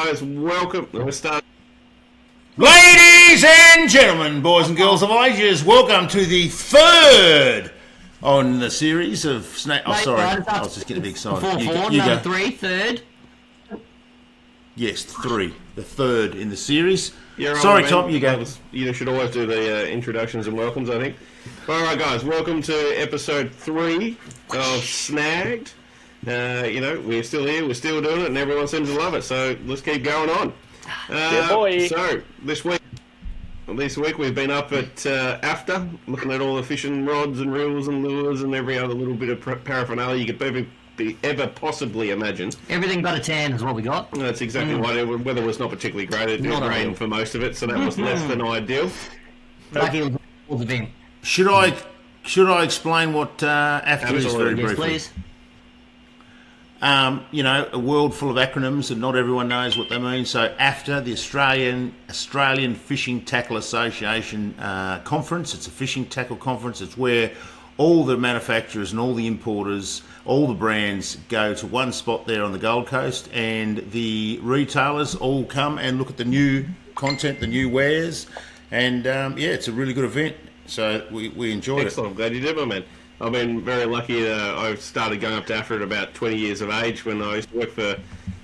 guys, welcome. Let's start. Ladies and gentlemen, boys and girls of all ages, welcome to the third on the series of Snagged. Oh, sorry, I was just getting a bit excited. You go. 3, third. Yes, 3. The third in the series. Yeah, sorry, Tom, you go. You should always do the introductions and welcomes, I think. All right, guys, welcome to episode 3 of Snagged. We're still here, we're still doing it, and everyone seems to love it, so let's keep going on. Boy. So, this week we've been up at AFTA, looking at all the fishing rods and reels and lures and every other little bit of paraphernalia you could ever possibly imagine. Everything but a tan is what we got. That's exactly right. The weather was not particularly great. It rained for most of it, so that was less than ideal. Lucky it was a bin. Should I explain what AFTA is very briefly? Please. A world full of acronyms and not everyone knows what they mean. So AFTA, the Australian Fishing Tackle Association conference. It's a fishing tackle conference. It's where all the manufacturers and all the importers, all the brands go to one spot there on the Gold Coast, and the retailers all come and look at the new content, the new wares, and it's a really good event. So we enjoyed it. Excellent. I'm glad you did, my man. I've been very lucky. I started going up to AFTA at about 20 years of age when I used to work for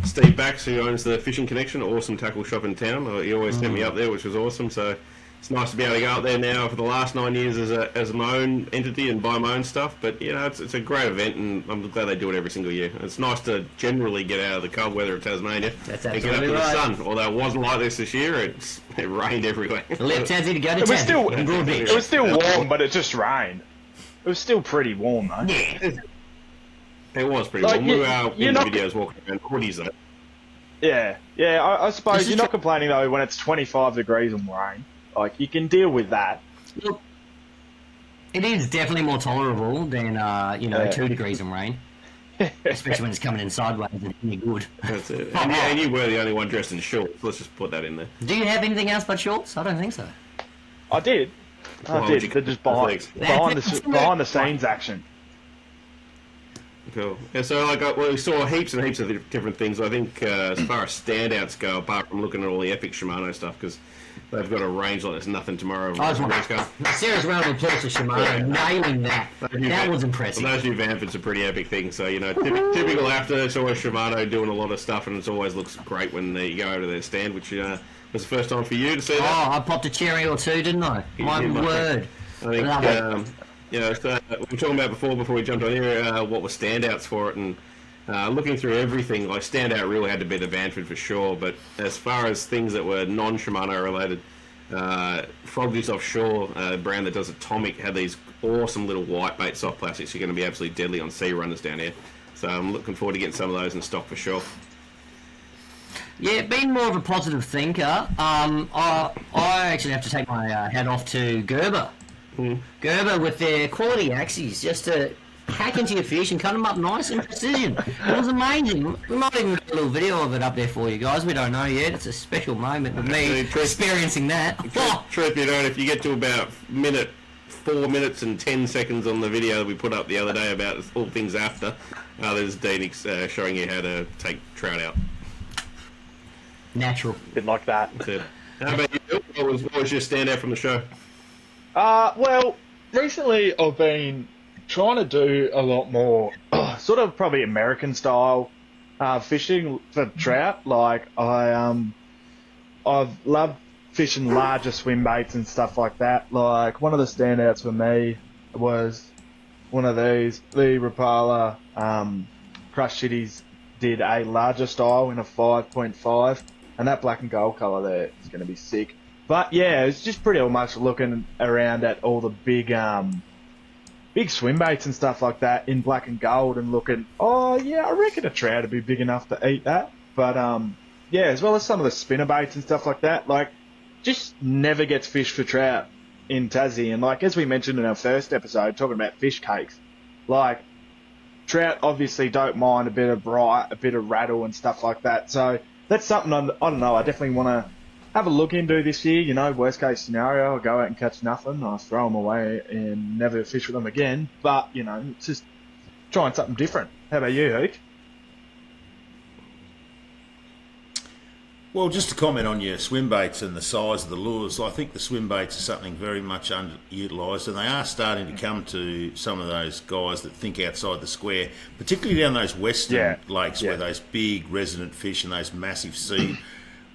Steve Bax, who owns the Fishing Connection, an awesome tackle shop in town. He always sent me up there, which was awesome. So it's nice to be able to go up there now for the last 9 years as my own entity and buy my own stuff. But, it's a great event, and I'm glad they do it every single year. It's nice to generally get out of the cold weather of Tasmania and get up to the sun. Although it wasn't like this year, it rained everywhere. Left Tassie to go to Tassie. It was still warm, but it just rained. It was still pretty warm, though. Yeah. It was pretty warm. We were in the videos walking around hoodies, though. Yeah. I suppose you're not complaining, though, when it's 25 degrees and rain. Like, you can deal with that. Look, it is definitely more tolerable than, 2 degrees and rain. Especially when it's coming in sideways and you're good. That's it. And you were the only one dressed in shorts. Let's just put that in there. Do you have anything else but shorts? I don't think so. I did. They're just behind the scenes action. Cool. Yeah, so we saw heaps and heaps of different things. I think as far as standouts go, apart from looking at all the epic Shimano stuff, because they've got a range like there's nothing tomorrow. Serious round of applause to Shimano, nailing that. That was impressive. Well, those new Vanfords are pretty epic things. So, typical AFTA, it's always Shimano doing a lot of stuff, and it always looks great when you go over to their stand, which was the first time for you to see that. Oh, I popped a cherry or two, didn't I? My word. I think, so we were talking about before we jumped on here, what were standouts for it, and looking through everything, like standout really had to be the Vanford for sure, but as far as things that were non-Shimano related, Froggies Offshore, a brand that does Atomic, had these awesome little white bait soft plastics. You're going to be absolutely deadly on sea runners down here. So I'm looking forward to getting some of those in stock for sure. Yeah, being more of a positive thinker, I actually have to take my hat off to Gerber. Gerber with their quality axes, just to hack into your fish and cut them up nice and precision. It was amazing. We might even do a little video of it up there for you guys. We don't know yet. It's a special moment with me experiencing that. Truth be known, if you get to about 4 minutes and 10 seconds on the video that we put up the other day about all things AFTA, there's Dean showing you how to take trout out. Natural. Bit like that. That's it. How about you? What was your standout from the show? Well, recently I've been trying to do a lot more sort of probably American style fishing for trout. Like I've loved fishing larger swim baits and stuff like that. Like one of the standouts for me was one of these. The Rapala Crush Shitties did a larger style in a 5.5, and that black and gold colour there is going to be sick. But yeah, it's just pretty much looking around at all the big swim baits and stuff like that in black and gold and looking, I reckon a trout would be big enough to eat that. But as well as some of the spinner baits and stuff like that, like just never gets fished for trout in Tassie. And like as we mentioned in our first episode, talking about fish cakes, like trout obviously don't mind a bit of bright, a bit of rattle and stuff like that. So that's something I don't know. I definitely want to have a look into this year. Worst case scenario, I'll go out and catch nothing. I'll throw them away and never fish with them again. But, it's just trying something different. How about you, Hook? Well, just to comment on your swim baits and the size of the lures, I think the swim baits are something very much underutilised, and they are starting to come to some of those guys that think outside the square, particularly down those western lakes where those big resident fish and those massive sea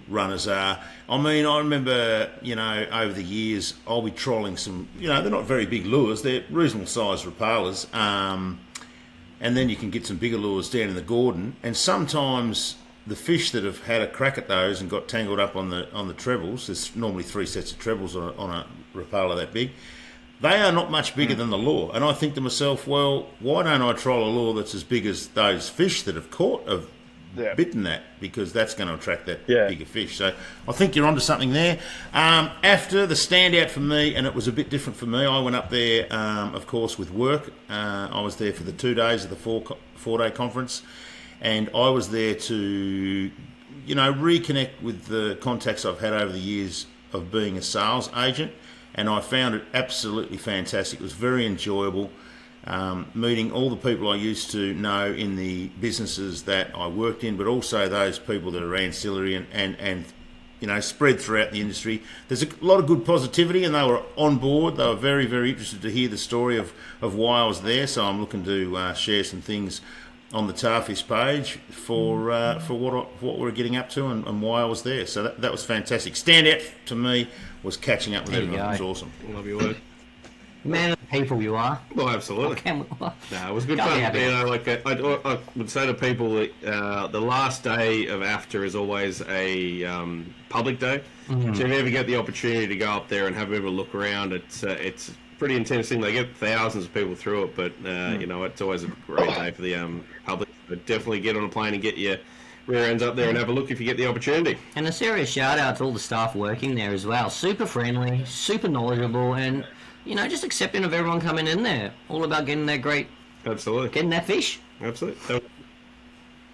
runners are. I mean, I remember, over the years, I'll be trolling some, they're not very big lures, they're reasonable sized rapalas, and then you can get some bigger lures down in the Gordon, and sometimes the fish that have had a crack at those and got tangled up on the trebles, there's normally 3 sets of trebles on a rapala that big, they are not much bigger than the lure. And I think to myself, well, why don't I troll a lure that's as big as those fish that have bitten that, because that's going to attract that bigger fish. So I think you're onto something there. After the standout for me, and it was a bit different for me, I went up there, of course, with work. I was there for the 2 days of the four-day conference. And I was there to, reconnect with the contacts I've had over the years of being a sales agent. And I found it absolutely fantastic. It was very enjoyable, meeting all the people I used to know in the businesses that I worked in, but also those people that are ancillary and spread throughout the industry. There's a lot of good positivity, and they were on board. They were very, very interested to hear the story of why I was there. So I'm looking to share some things on the Tarfish page for what we're getting up to and why I was there. So that was fantastic. Standout to me was catching up with everyone. It was awesome. Love your work. Man of the people you are. Well, absolutely. It was good fun. I would say to people that the last day of AFTA is always a public day. Mm-hmm. So if you ever get the opportunity to go up there and have a bit of a look around, it's pretty intense thing. They get thousands of people through it, but it's always a great day for the public. But definitely get on a plane and get your rear ends up there and have a look if you get the opportunity. And a serious shout out to all the staff working there as well. Super friendly, super knowledgeable, and just accepting of everyone coming in there. All about getting that getting that fish. Absolutely.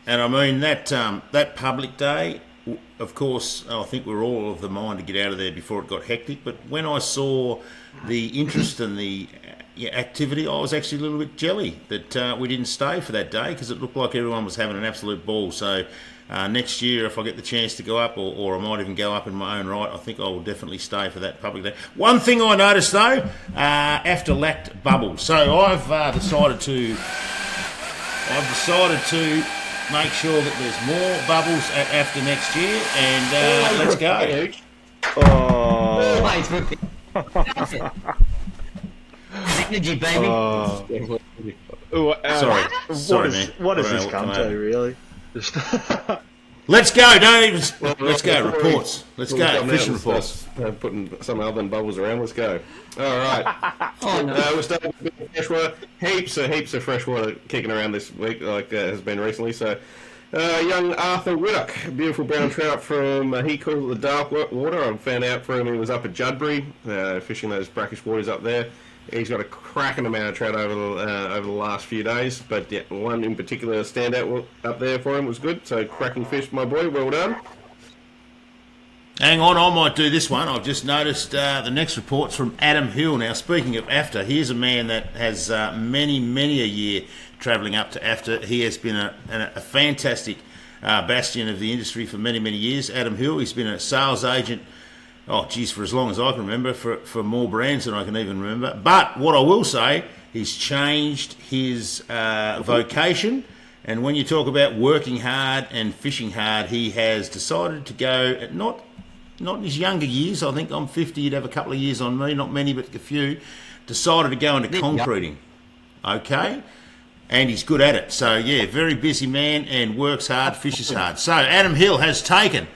And I mean that public day. Of course, I think we're all of the mind to get out of there before it got hectic. But when I saw the interest and the activity, I was actually a little bit jelly that we didn't stay for that day, because it looked like everyone was having an absolute ball. So next year, if I get the chance to go up, or I might even go up in my own right, I think I will definitely stay for that public day. One thing I noticed though, after lacked bubbles. So I've decided to make sure that there's more bubbles after next year, and let's go. Energy, baby. Sorry, man. What does this come to, really? Let's go. Let's go. Reports. Let's go. Fishing reports. Putting some other than bubbles around. Let's go. All right. We're starting with freshwater. Heaps of freshwater kicking around this week, like has been recently. So, young Arthur Whittock, beautiful brown trout from he calls it the dark water. I found out from him he was up at Judbury, fishing those brackish waters up there. He's got a cracking amount of trout over the last few days, but one in particular standout up there for him was good. So cracking fish, my boy, well done. Hang on, I might do this one. I've just noticed the next report's from Adam Hill. Now, speaking of AFTA, here's a man that has many a year travelling up to AFTA. He has been a fantastic bastion of the industry for many years. Adam Hill, he's been a sales agent, for as long as I can remember, for more brands than I can even remember. But what I will say, he's changed his vocation. And when you talk about working hard and fishing hard, he has decided to go, not in his younger years, I think I'm 50, you'd have a couple of years on me, not many, but a few, decided to go into concreting. Okay? And he's good at it. So, yeah, very busy man and works hard, fishes hard. So, Adam Hill has taken...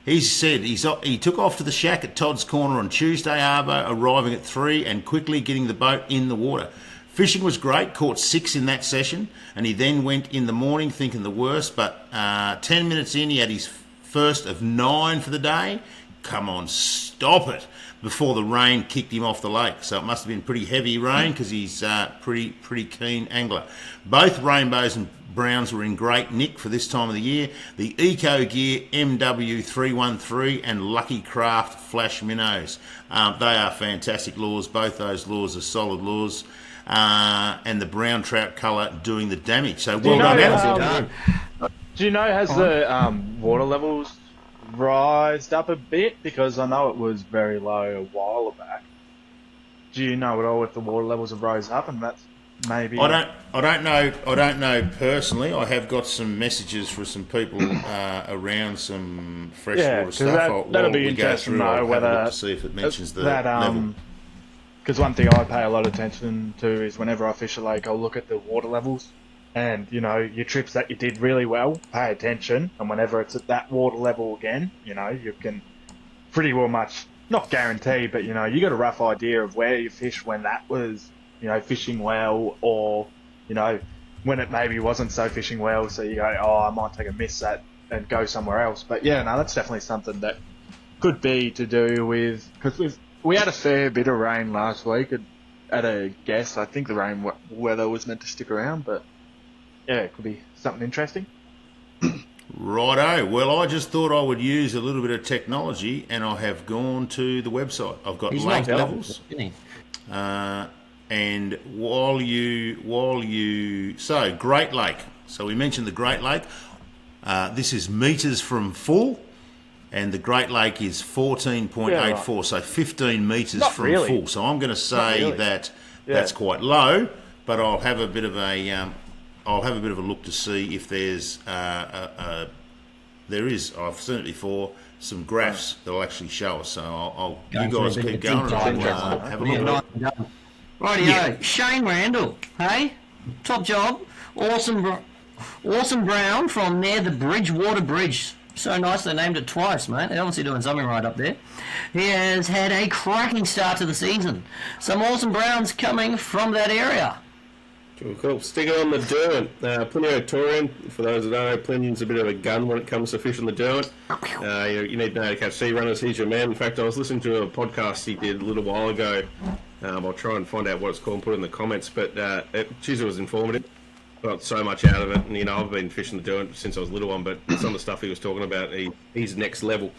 He said he took off to the shack at Todd's Corner on Tuesday arvo, arriving at 3 and quickly getting the boat in the water. Fishing was great, caught 6 in that session, and he then went in the morning thinking the worst, but 10 minutes in he had his first of 9 for the day. Come on, stop it, before the rain kicked him off the lake. So it must have been pretty heavy rain, because he's pretty keen angler. Both rainbows and browns were in great nick for this time of the year. The Eco Gear MW313 and Lucky Craft Flash Minnows. They are fantastic lures. Both those lures are solid lures. And the brown trout colour doing the damage. So well done, Adam. Do you know, has the water levels rised up a bit? Because I know it was very low a while back. Do you know at all if the water levels have rose up, and that's maybe? I don't know personally. I have got some messages for some people around some freshwater stuff. That'll be interesting to know whether to see if it mentions the level. Because one thing I pay a lot of attention to is whenever I fish a lake, I'll look at the water levels, and your trips that you did really well, pay attention, and whenever it's at that water level again, you can pretty well much not guarantee, but you got a rough idea of where you fish when that was fishing well, or when it maybe wasn't so fishing well, so you go, I might take a miss at and go somewhere else. But yeah, no, that's definitely something that could be to do with, because we had a fair bit of rain last week at a guess. I think the rain weather was meant to stick around, but yeah, it could be something interesting. Righto. Well, I just thought I would use a little bit of technology, and I have gone to the website. I've got lake levels. And while you so Great Lake. So we mentioned the Great Lake. This is metres from full, and the Great Lake is 14.84, so 15 metres Not from really. full. So I'm going to say that that's quite low, but I'll have a bit of a look to see if there's there is. I've seen it before. Some graphs that'll actually show us. So you guys keep going. And I'll have a look at it. Rightio, Shane Randall, hey, top job, awesome brown from near the Bridgewater Bridge. So nice they named it twice, mate. They're obviously doing something right up there. He has had a cracking start to the season. Some awesome browns coming from that area. Cool. Sticking on the Derwent, Plinio Torian. For those that don't know, Plin's a bit of a gun when it comes to fishing the Derwent. You need to know how to catch sea runners. He's your man. In fact, I was listening to a podcast he did a little while ago. I'll try and find out what it's called and put it in the comments. But it was informative. Got so much out of it. And, I've been fishing the Derwent since I was a little one, but some of the stuff he was talking about, he's next level.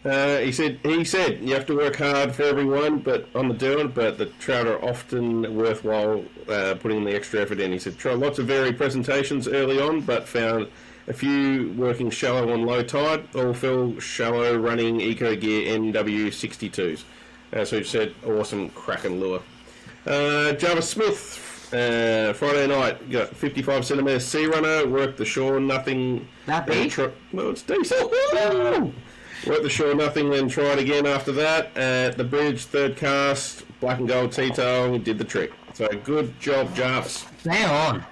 He said you have to work hard for everyone, but on the Derwent, but the trout are often worthwhile putting the extra effort in. He said try lots of varied presentations early on, but found a few working shallow on low tide, all fill shallow running Eco Gear NW62s. So he said awesome cracking lure. Java Smith, Friday night, got 55 centimetre sea runner, worked the shore, nothing. That big? Well, it's decent. Worked the shore, nothing, then tried again after that. At the bridge, third cast, black and gold T-tail, we did the trick. So good job, Jarvis. Stay on.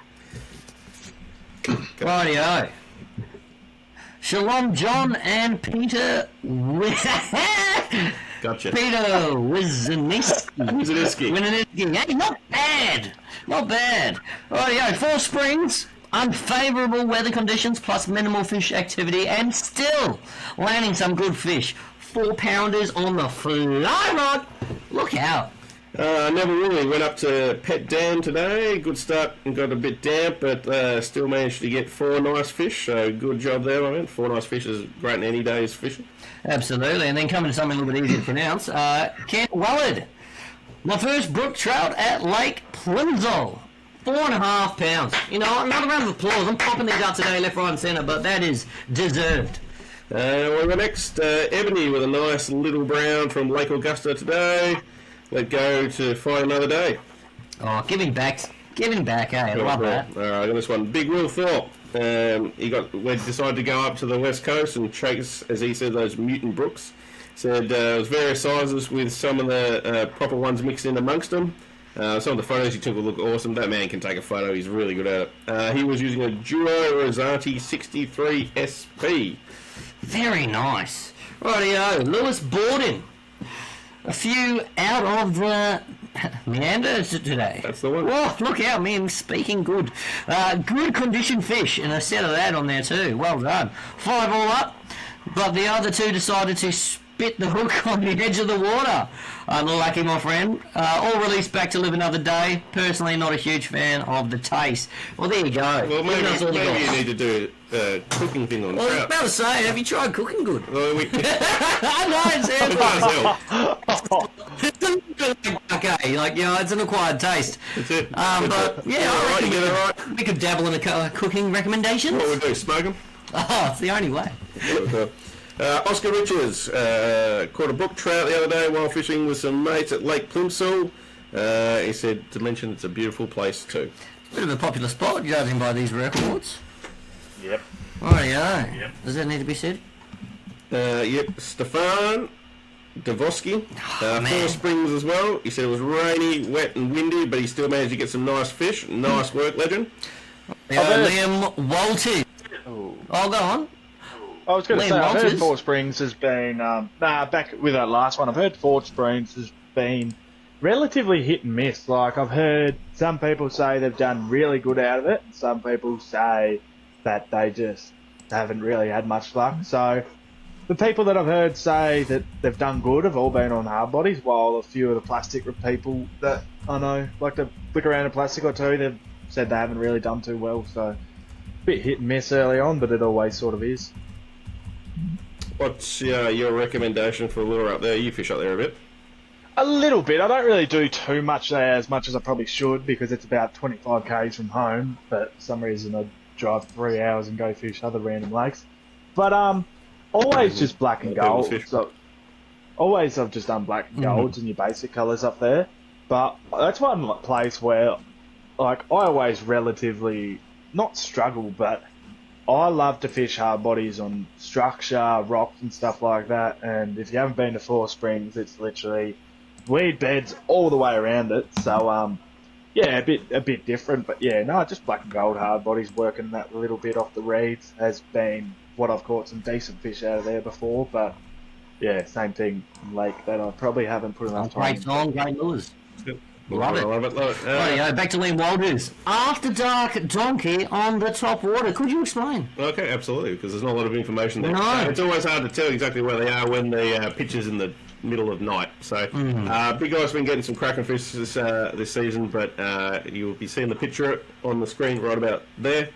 Rightio. Shalom, John and Peter. Gotcha. Peter Wizaniski. Hey, not bad. Not bad. Rightio. 4 Springs. Unfavourable weather conditions plus minimal fish activity, and still landing some good fish. 4-pounders on the fly rod. Look out. Never really went up to Pet Dam today. Good start and got a bit damp, but still managed to get 4 nice fish. So good job there, my man. 4 nice fish is great in any day's fishing. Absolutely. And then coming to something a little bit easier to pronounce, Kent Wallard. My first brook trout at Lake Plimsoll. 4.5 pounds. Another round of applause. I'm popping these out today, left, right, and centre, but that is deserved. We've got next Ebony with a nice little brown from Lake Augusta today. Let go to fight another day. Oh, giving back, eh? I love that. All right, got this one. Big Will Thorpe. We decided to go up to the west coast and chase, as he said, those mutant brooks. Said it was various sizes with some of the proper ones mixed in amongst them. Some of the photos he took will look awesome. That man can take a photo. He's really good at it. He was using a Duo Rosati 63 SP. Very nice. Rightio. Lewis Borden. A few out of the meanders today. That's the one. Oh, look out, man. Speaking good. Good condition fish. And a set of that on there too. Well done. 5 all up. But the other 2 decided to spit the hook on the edge of the water. Unlucky, my friend. All released back to live another day. Personally, not a huge fan of the taste. Well, there you go. Well, maybe you need to do a cooking thing on I was trout. about to say, have you tried cooking good? Well, I know, it sounds okay, it's an acquired taste. That's it. But yeah, all right, you get it right. we could dabble in a cooking recommendations. What would we do? Smoke them? Oh, it's the only way. Oscar Richards caught a brook trout the other day while fishing with some mates at Lake Plimsoll. He said to mention it's a beautiful place too. Bit of a popular spot, judging by these records. Yep. Oh, yeah. Yep. Does that need to be said? Yep. Stefan Davoski, Four Springs as well. He said it was rainy, wet and windy, but he still managed to get some nice fish. Nice work, legend. Liam Walters. Oh, go on. I was going to Liam say, I've Walters. heard Four Springs has been, back with that last one, I've heard Four Springs has been relatively hit and miss. Like, I've heard some people say they've done really good out of it, and some people say that they just haven't really had much luck. So, the people that I've heard say that they've done good have all been on hard bodies, while a few of the plastic people that I know like to flick around a plastic or two, they've said they haven't really done too well. So, a bit hit and miss early on, but it always sort of is. What's your recommendation for a lure up there? You fish up there a bit. A little bit. I don't really do too much there as much as I probably should because it's about 25 k's from home. But for some reason I drive 3 hours and go fish other random lakes. But always just black and gold. So always I've just done black and golds and your basic colours up there. But that's one place where, like, I always relatively not struggle, but I love to fish hard bodies on structure, rocks and stuff like that. And if you haven't been to Four Springs, it's literally weed beds all the way around it. So, yeah, a bit different. But yeah, no, just black and gold hard bodies working that little bit off the reeds has been what I've caught some decent fish out of there before. But yeah, same thing, lake that I probably haven't put enough time Great into. song, great lures. Love it. Love it. Rightio, back to Liam Walters. After Dark Donkey on the top water. Could you explain? Okay, absolutely, because there's not a lot of information there. No. It's always hard to tell exactly where they are when the pitch is in the middle of night. So, Big Guy's been getting some cracking fish this season, but you'll be seeing the picture on the screen right about there.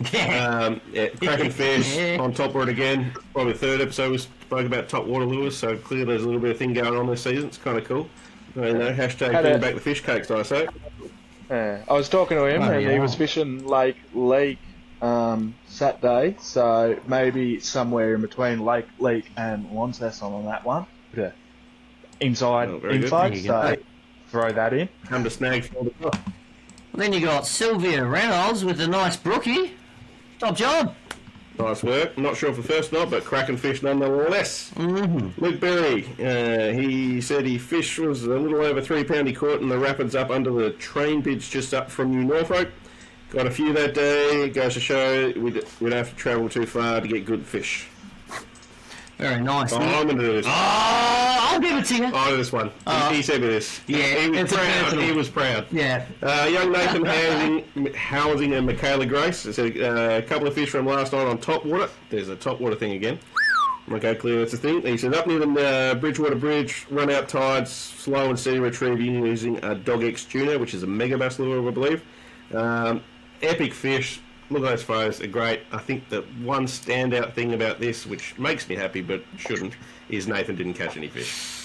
Cracking fish on top water again. Probably the third episode we spoke about top water lures, so clearly there's a little bit of thing going on this season. It's kind of cool. Hashtag bring back the fish cakes, I say. Yeah, I was talking to him and he was fishing Lake Saturday, so maybe somewhere in between Lake Leak and Launceston on that one. Yeah. Inside info, so throw that in. Come to Snagged. Then you got Sylvia Reynolds with a nice brookie. Top job. Nice work. Not sure if the first not, but cracking fish nonetheless. Luke Berry, he said he fish was a little over 3 pound he caught in the rapids up under the train bridge just up from New Norfolk. Got a few that day. It goes to show we'd have to travel too far to get good fish. Very nice. I'm going to do this. I'll give it to you. I'll do this one. He said me this. Yeah, he was it's a proud. personal. He was proud. Yeah. Young Nathan Housing and Michaela Grace said a couple of fish from last night on top water. There's a top water thing again. Okay, clear that's the thing. He said up near the Bridgewater Bridge, run out tides, slow and steady retrieving using a Dog X tuner, which is a mega bass lure, I believe. Epic fish. Look at those photos, they're great. I think the one standout thing about this, which makes me happy but shouldn't, is Nathan didn't catch any fish.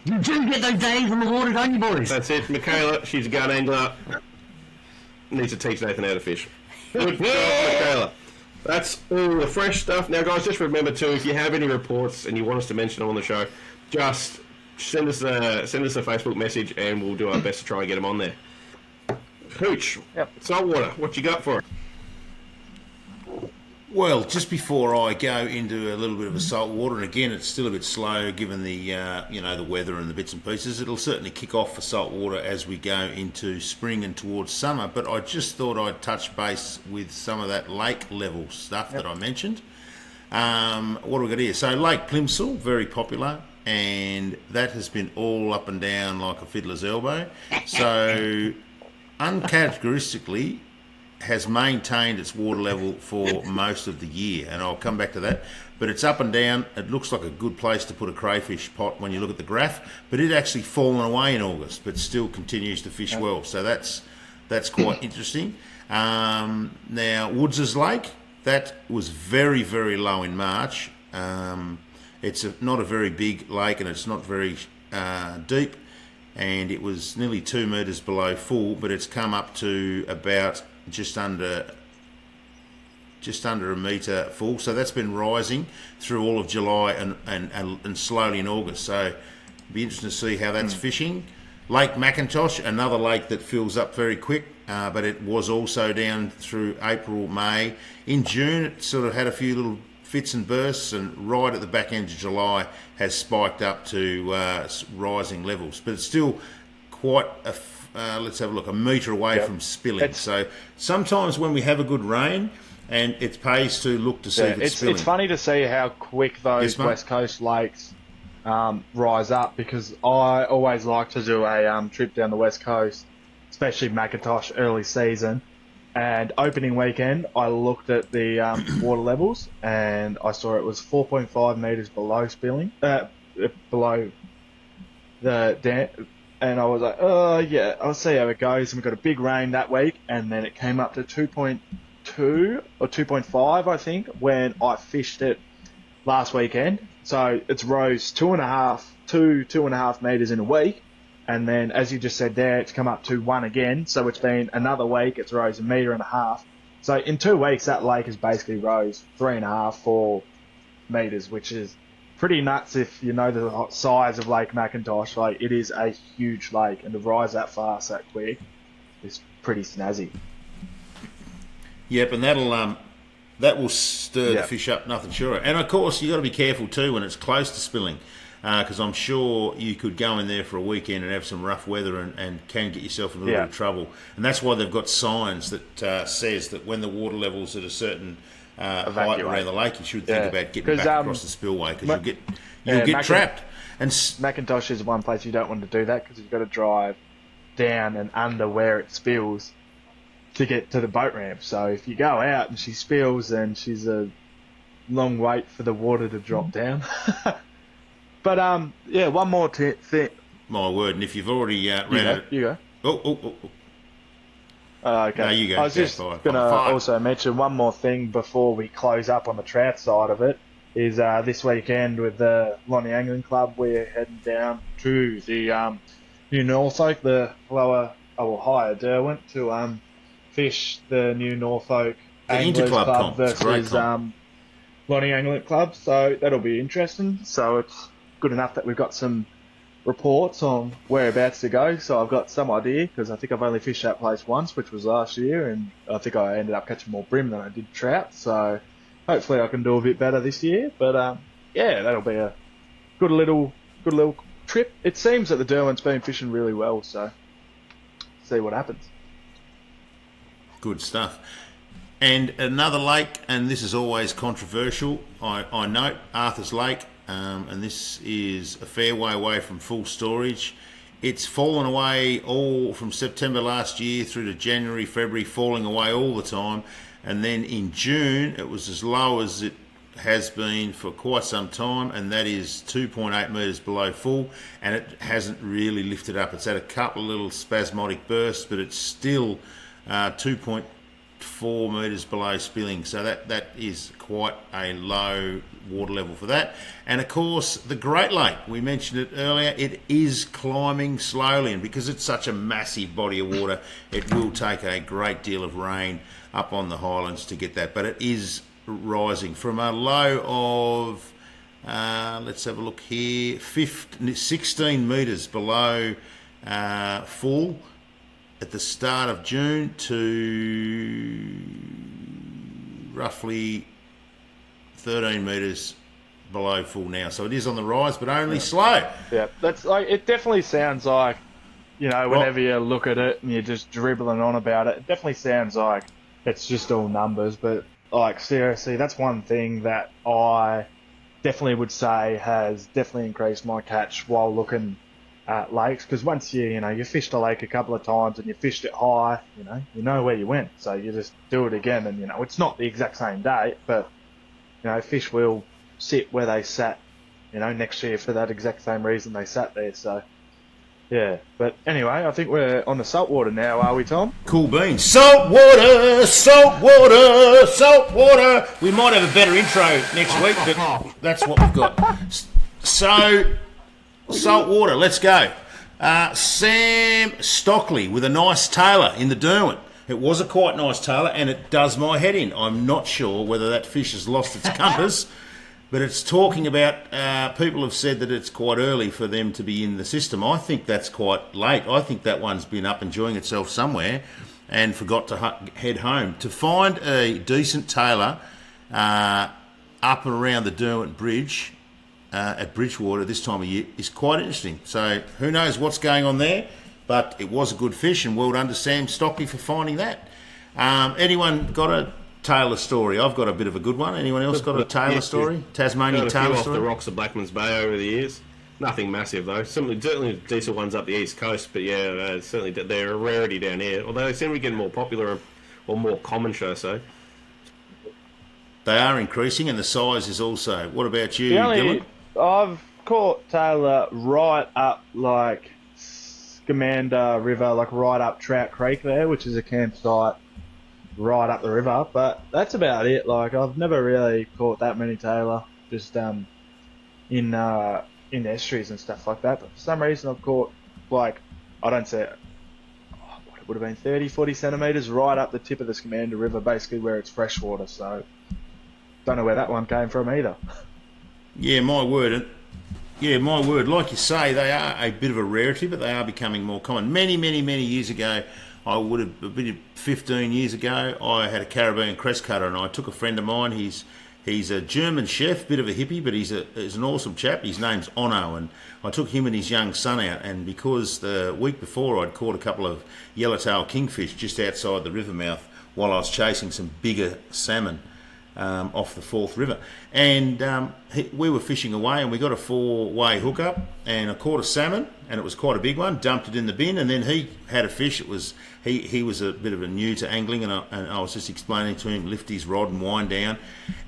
You do get those days in the water, don't you, boys? That's it. Michaela, she's a gun angler. Needs to teach Nathan how to fish. Good job, Michaela. That's all the fresh stuff. Now, guys, just remember too, if you have any reports and you want us to mention them on the show, just send us a Facebook message and we'll do our best to try and get them on there. Hooch, saltwater, what you got for us? Well, just before I go into a little bit of a salt water, and again, it's still a bit slow given the the weather and the bits and pieces. It'll certainly kick off for salt water as we go into spring and towards summer. But I just thought I'd touch base with some of that lake level stuff that I mentioned. What have we got here? So Lake Plimsoll, very popular, and that has been all up and down like a fiddler's elbow. So uncharacteristically, has maintained its water level for most of the year, and I'll come back to that. But it's up and down. It looks like a good place to put a crayfish pot when you look at the graph, but it actually fallen away in August, but still continues to fish well. So that's quite interesting. Now, Woods' Lake, that was very, very low in March. It's not a very big lake, and it's not very deep, and it was nearly 2 metres below full, but it's come up to about just under just under a metre full. So that's been rising through all of July and slowly in August. So it'll be interesting to see how that's fishing. Lake McIntosh, another lake that fills up very quick, but it was also down through April, May. In June, it sort of had a few little fits and bursts, and right at the back end of July has spiked up to rising levels. But it's still quite let's have a look, a metre away from spilling. So sometimes when we have a good rain, and it pays to look to see if it's spilling. It's funny to see how quick those West Coast lakes rise up, because I always like to do a trip down the West Coast, especially Mackintosh early season. And opening weekend, I looked at the water levels, and I saw it was 4.5 metres below spilling, below the dam. And I was like, oh yeah, I'll see how it goes. And we got a big rain that week, and then it came up to 2.2 or 2.5, I think, when I fished it last weekend. So it's rose 2.5 metres in a week. And then, as you just said there, it's come up to 1 again. So it's been another week, it's rose 1.5 metres. So in 2 weeks, that lake has basically rose 3.5, 4 metres, which is pretty nuts if you know the size of Lake McIntosh. Like, it is a huge lake, and to rise that fast, that quick, is pretty snazzy. Yep, and that will stir the fish up, nothing sure. And of course, you got to be careful too when it's close to spilling, because I'm sure you could go in there for a weekend and have some rough weather and can get yourself in a little bit of trouble. And that's why they've got signs that says that when the water level's at a certain height around the lake, you should think about getting back across the spillway, because you'll get trapped. And Mackintosh is one place you don't want to do that, because you've got to drive down and under where it spills to get to the boat ramp. So if you go out and she spills, then she's a long wait for the water to drop down. But one more thing. My word! And if you've already ran it, you go. Oh. Okay. No, you go. I was just going to also mention one more thing before we close up on the trout side of it. Is this weekend with the Lonnie Angling Club, we're heading down to the New Norfolk, the higher Derwent, to fish the New Norfolk Anglers Club versus Lonnie Angling Club. So that'll be interesting. So it's good enough that we've got some reports on whereabouts to go. So I've got some idea, because I think I've only fished that place once, which was last year, and I think I ended up catching more brim than I did trout. So hopefully I can do a bit better this year. But that'll be a good little trip. It seems that the Derwent's been fishing really well, so see what happens. Good stuff. And another lake, and this is always controversial, I note, Arthur's Lake, and this is a fair way away from full storage. It's fallen away all from September last year through to January, February, falling away all the time. And then in June, it was as low as it has been for quite some time, and that is 2.8 metres below full, and it hasn't really lifted up. It's had a couple of little spasmodic bursts, but it's still 2.4 metres below spilling, so that is quite a low water level for that. And of course, the Great Lake, we mentioned it earlier, it is climbing slowly, and because it's such a massive body of water, it will take a great deal of rain up on the highlands to get that, but it is rising from a low of let's have a look here, 16 metres below full at the start of June to roughly 13 metres below full now. So it is on the rise, but only slow. Yeah, that's like, it definitely sounds like, whenever you look at it and you're just dribbling on about it, it definitely sounds like it's just all numbers. But like, seriously, that's one thing that I definitely would say has definitely increased my catch while looking at lakes, because once you fished a lake a couple of times and you fished it high, you know where you went, so you just do it again, and it's not the exact same date, but fish will sit where they sat next year for that exact same reason they sat there. So yeah, but anyway, I think we're on the saltwater now, are we, Tom? Cool beans. Saltwater, saltwater, saltwater. We might have a better intro next week, but that's what we've got. So saltwater, let's go. Sam Stockley with a nice tailor in the Derwent. It was a quite nice tailor, and it does my head in. I'm not sure whether that fish has lost its compass, but it's talking about, people have said that it's quite early for them to be in the system. I think that's quite late. I think that one's been up enjoying itself somewhere and forgot to head home. To find a decent tailor up and around the Derwent Bridge at Bridgewater this time of year is quite interesting. So who knows what's going on there, but it was a good fish, and well done to Sam Stockley for finding that. Anyone got a tailor story? I've got a bit of a good one. Anyone else got a tailor story? Tasmanian tailor off story? the rocks of Blackman's Bay over the years. Nothing massive though. Certainly decent ones up the east coast, but yeah, certainly they're a rarity down here. Although they seem to be getting more popular or more common, should I say? They are increasing, and the size is also. What about you, Dylan? I've caught tailor right up like Scamander River, like right up Trout Creek there, which is a campsite right up the river. But that's about it. Like I've never really caught that many tailor, just in estuaries and stuff like that. But for some reason I've caught, like, I don't say it, what it would have been 30, 40 centimetres right up the tip of the Scamander River, basically where it's freshwater. So don't know where that one came from either. Yeah, my word. Yeah, my word. Like you say, they are a bit of a rarity, but they are becoming more common. Many, many, many years ago, I would have been 15 years ago, I had a Caribbean crest cutter, and I took a friend of mine. He's a German chef, bit of a hippie, but he's an awesome chap. His name's Onno, and I took him and his young son out, and because the week before I'd caught a couple of yellowtail kingfish just outside the river mouth while I was chasing some bigger salmon off the Forth River, and we were fishing away, and we got a 4-way hookup, and I caught a salmon, and it was quite a big one. Dumped it in the bin, and then he had a fish. It was he was a bit of a new to angling, and I was just explaining to him, lift his rod and wind down,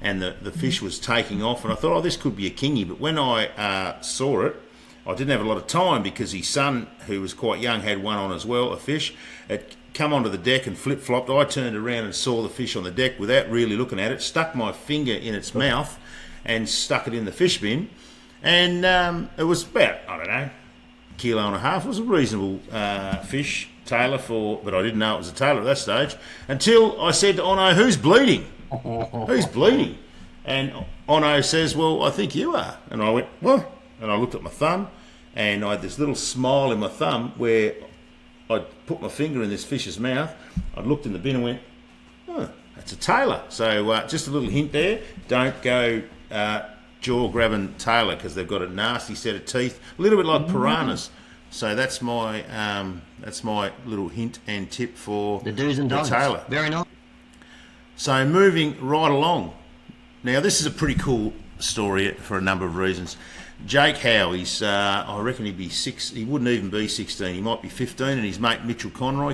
and the fish was taking off, and I thought, oh, this could be a kingy. But when I saw it, I didn't have a lot of time because his son, who was quite young, had one on as well, a fish. It come onto the deck and flip-flopped. I turned around and saw the fish on the deck without really looking at it, stuck my finger in its mouth and stuck it in the fish bin. And it was about, I don't know, kilo and a half. It was a reasonable fish, tailor but I didn't know it was a tailor at that stage, until I said to Onno, who's bleeding? Who's bleeding? And Onno says, well, I think you are. And I went, what? And I looked at my thumb, and I had this little smile in my thumb where I'd put my finger in this fish's mouth. I looked in the bin and went, oh, that's a tailor. So just a little hint there. Don't go jaw-grabbing tailor, because they've got a nasty set of teeth, a little bit like piranhas. So that's my little hint and tip for The do's and don'ts. tailor. Very nice. So moving right along. Now this is a pretty cool story for a number of reasons. Jake Howe, I reckon he'd be he wouldn't even be 16, he might be 15, and his mate Mitchell Conroy,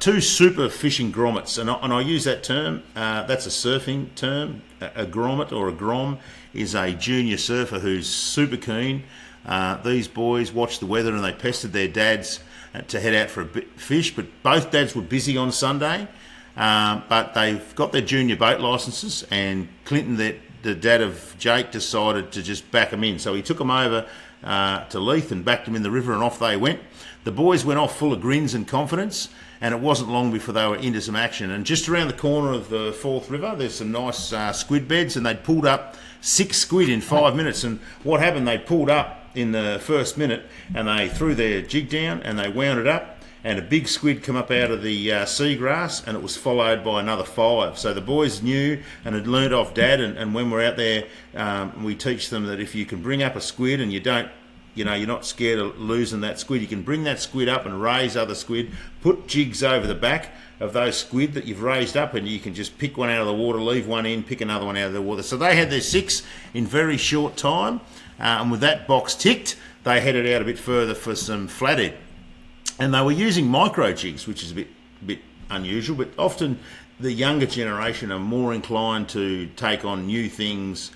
two super fishing grommets, and I use that term, that's a surfing term. A grommet or a grom is a junior surfer who's super keen. These boys watched the weather and they pestered their dads to head out for a fish, but both dads were busy on Sunday, but they've got their junior boat licences, and Clinton, the dad of Jake, decided to just back them in. So he took them over to Leith and backed them in the river, and off they went. The boys went off full of grins and confidence, and it wasn't long before they were into some action. And just around the corner of the Forth River, there's some nice squid beds, and they'd pulled up 6 squid in 5 minutes. And what happened, they pulled up in the first minute, and they threw their jig down, and they wound it up, and a big squid come up out of the seagrass, and it was followed by another 5. So the boys knew and had learnt off Dad, and when we're out there, we teach them that if you can bring up a squid and you're not scared of losing that squid, you can bring that squid up and raise other squid, put jigs over the back of those squid that you've raised up, and you can just pick one out of the water, leave one in, pick another one out of the water. So they had their 6 in very short time, and with that box ticked, they headed out a bit further for some flathead. And they were using micro jigs, which is a bit unusual, but often the younger generation are more inclined to take on new things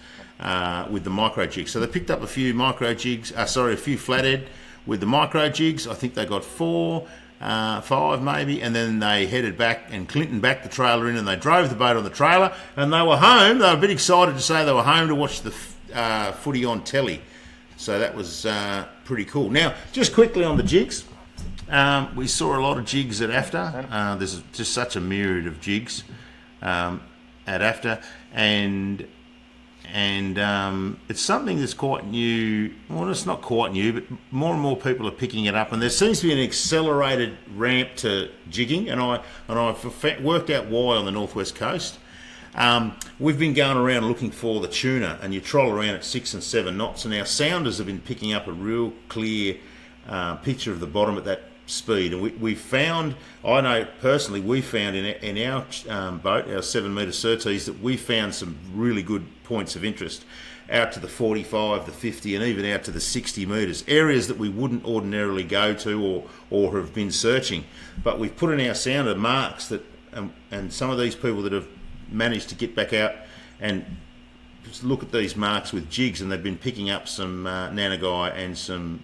with the micro jigs. So they picked up a few flathead with the micro jigs. I think they got 4, 5 maybe, and then they headed back, and Clinton backed the trailer in, and they drove the boat on the trailer, and they were home. They were a bit excited to say they were home to watch the footy on telly. So that was pretty cool. Now, just quickly on the jigs. We saw a lot of jigs at AFTA. There's just such a myriad of jigs at AFTA, and it's something that's quite new. Well, it's not quite new, but more and more people are picking it up, and there seems to be an accelerated ramp to jigging, and I've worked out why on the northwest coast. We've been going around looking for the tuna, and you troll around at 6 and 7 knots, and our sounders have been picking up a real clear picture of the bottom at that speed. And we found, I know personally, we found in our boat, our 7 metre Surtees, that we found some really good points of interest out to the 45, the 50, and even out to the 60 metres, areas that we wouldn't ordinarily go to or have been searching. But we've put in our sounder marks that, and some of these people that have managed to get back out and just look at these marks with jigs, and they've been picking up some nanagai and some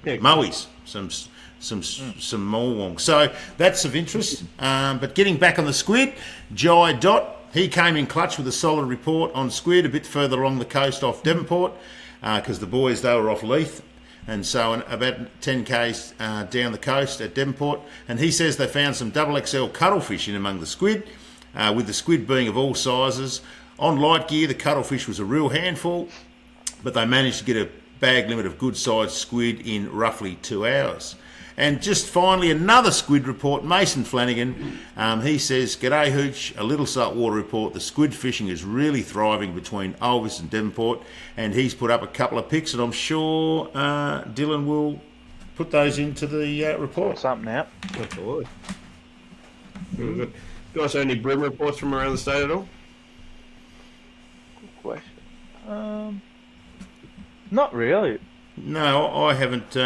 mowies, some morwong. So that's of interest. But getting back on the squid, Jai Dot, he came in clutch with a solid report on squid a bit further along the coast off Devonport, because the boys, they were off Leith. And so about 10 k's down the coast at Devonport, and he says they found some XXL cuttlefish in among the squid, with the squid being of all sizes. On light gear, the cuttlefish was a real handful, but they managed to get a bag limit of good sized squid in roughly 2 hours. And just finally, another squid report, Mason Flanagan, he says, "G'day Hooch, a little saltwater report. The squid fishing is really thriving between Ulvis and Devonport," and he's put up a couple of pics, and I'm sure Dylan will put those into the report. Something out. Absolutely. Very good. Guys, any bream reports from around the state at all? Good question. Not really. No, I haven't.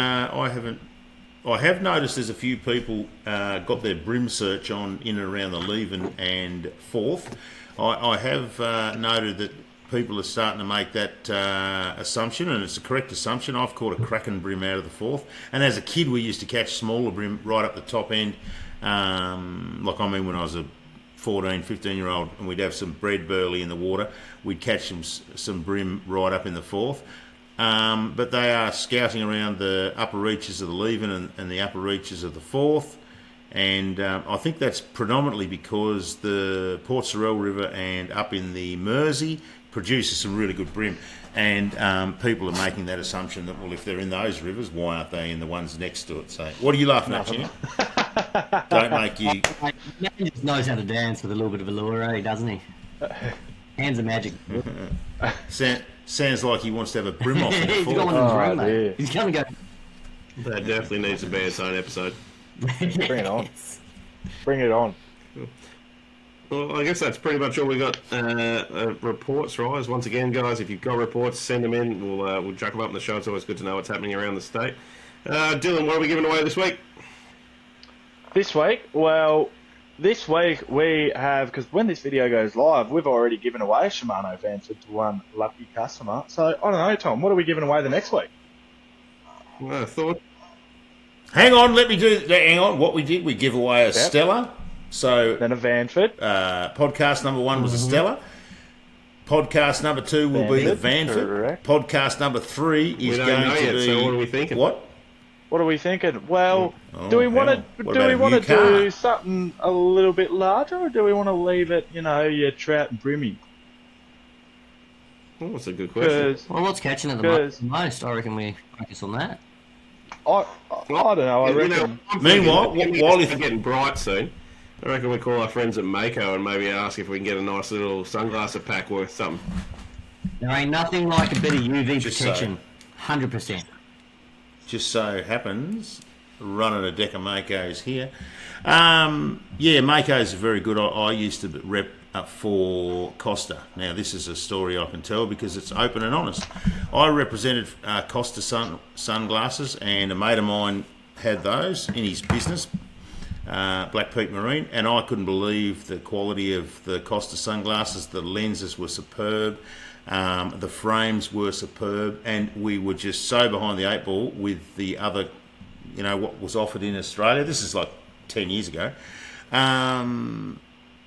I have noticed there's a few people got their brim search on in and around the Leven and Forth. I have noted that people are starting to make that assumption, and it's a correct assumption. I've caught a kraken brim out of the Forth, and as a kid we used to catch smaller brim right up the top end. When I was a 14, 15-year-old, and we'd have some bread burley in the water, we'd catch some brim right up in the Forth. But they are scouting around the upper reaches of the Leven and the upper reaches of the Forth, and I think that's predominantly because the Port Sorell River and up in the Mersey produces some really good brim, and people are making that assumption that, well, if they're in those rivers, why aren't they in the ones next to it? So, what are you laughing at, Jim? Don't make you... Man just knows how to dance with a little bit of a lure, doesn't he? Hands are magic. Sounds like he wants to have a brim off. He's got one in his room, mate. Yeah. He's going to go... That definitely needs to be its own episode. Bring it on. Bring it on. Well, I guess that's pretty much all we got. Reports, right? Once again, guys, if you've got reports, send them in. We'll chuck them up in the show. It's always good to know what's happening around the state. Dylan, what are we giving away this week? This week we have, because when this video goes live, we've already given away a Shimano Vanford to one lucky customer. So, I don't know, Tom, what are we giving away the next week? Thought. Hang on, hang on. What we did, we give away a Stella. So Then a Vanford. Podcast number 1 was a Stella. Podcast number 2 will be the Vanford. Correct. Podcast number 3 is going to be... So what are we thinking? What are we thinking? Well, do we hell. want to do something a little bit larger, or do we want to leave it, your trout and brimmy? Oh, that's a good question. Well, what's catching at the most? I reckon we focus on that. I don't know. I reckon. Meanwhile, while it's getting bright soon, I reckon we call our friends at Mako and maybe ask if we can get a nice little sunglasses pack worth something. There ain't nothing like a bit of UV protection. 100%. Just so happens, running a deck of Makos here. Makos are very good. I used to rep up for Costa. Now, this is a story I can tell because it's open and honest. I represented Costa sunglasses, and a mate of mine had those in his business, Black Peak Marine, and I couldn't believe the quality of the Costa sunglasses. The lenses were superb. The frames were superb, and we were just so behind the 8 ball with the other, what was offered in Australia. This is like 10 years ago.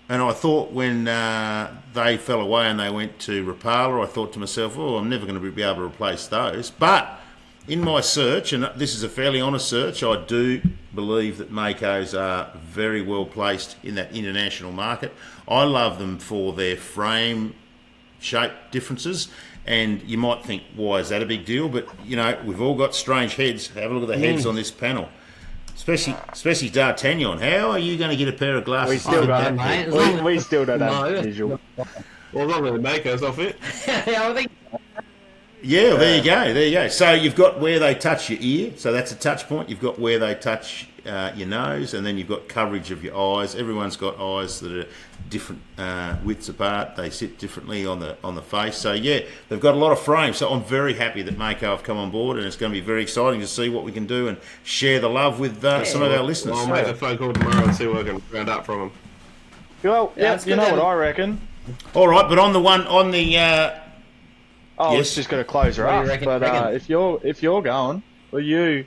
And I thought when they fell away and they went to Rapala, I thought to myself, I'm never going to be able to replace those. But in my search, and this is a fairly honest search, I do believe that Makos are very well placed in that international market. I love them for their frame shape differences, and you might think, why is that a big deal? But, you know, we've all got strange heads. Have a look at the heads on this panel. Especially D'Artagnan. How are you going to get a pair of glasses? We still don't, don't. mate. We still don't have No. visual. Well, not really make us off it. Yeah, I think Yeah, well, there you go. So you've got where they touch your ear, so that's a touch point. You've got where they touch your nose, and then you've got coverage of your eyes. Everyone's got eyes that are different widths apart. They sit differently on the face. So yeah, they've got a lot of frames. So I'm very happy that Mako have come on board, and it's going to be very exciting to see what we can do and share the love with some of our listeners. I'll make a phone call tomorrow and see what I can round up from them. Well, yeah, it's you good know to what have- I reckon. All right, but on the Oh, Yes. it's just going to close her What do off. you reckon? But if you're going, well, you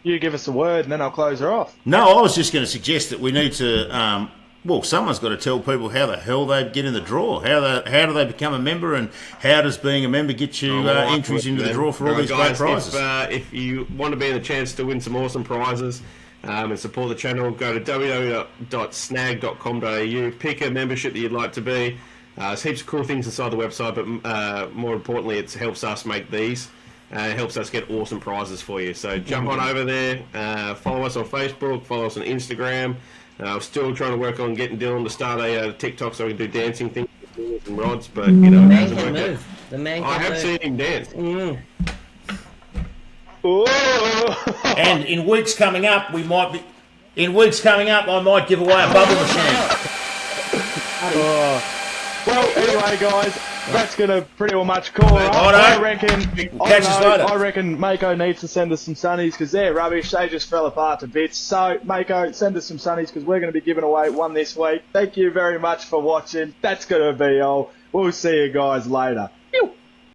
give us a word and then I'll close her off. No, I was just going to suggest that we need to. Well, someone's got to tell people how the hell they get in the draw. How do they become a member, and how does being a member get you entries into the draw for all these great prizes? If you want to be in the chance to win some awesome prizes and support the channel, go to www.snagged.com.au, pick a membership that you'd like to be. There's heaps of cool things inside the website, but more importantly, it helps us make these. It helps us get awesome prizes for you. So jump on over there, follow us on Facebook, follow us on Instagram. We're still trying to work on getting Dylan to start a TikTok so we can do dancing things and rods, but you know, the it man hasn't can worked out. move. The man I can have move. seen him dance. Oh. And in weeks coming up, I might give away a bubble machine. Well, anyway, guys, that's going to pretty much call it. Righto. I reckon. Catch us later. I reckon Mako needs to send us some sunnies because they're rubbish. They just fell apart to bits. So, Mako, send us some sunnies because we're going to be giving away one this week. Thank you very much for watching. That's going to be all. We'll see you guys later.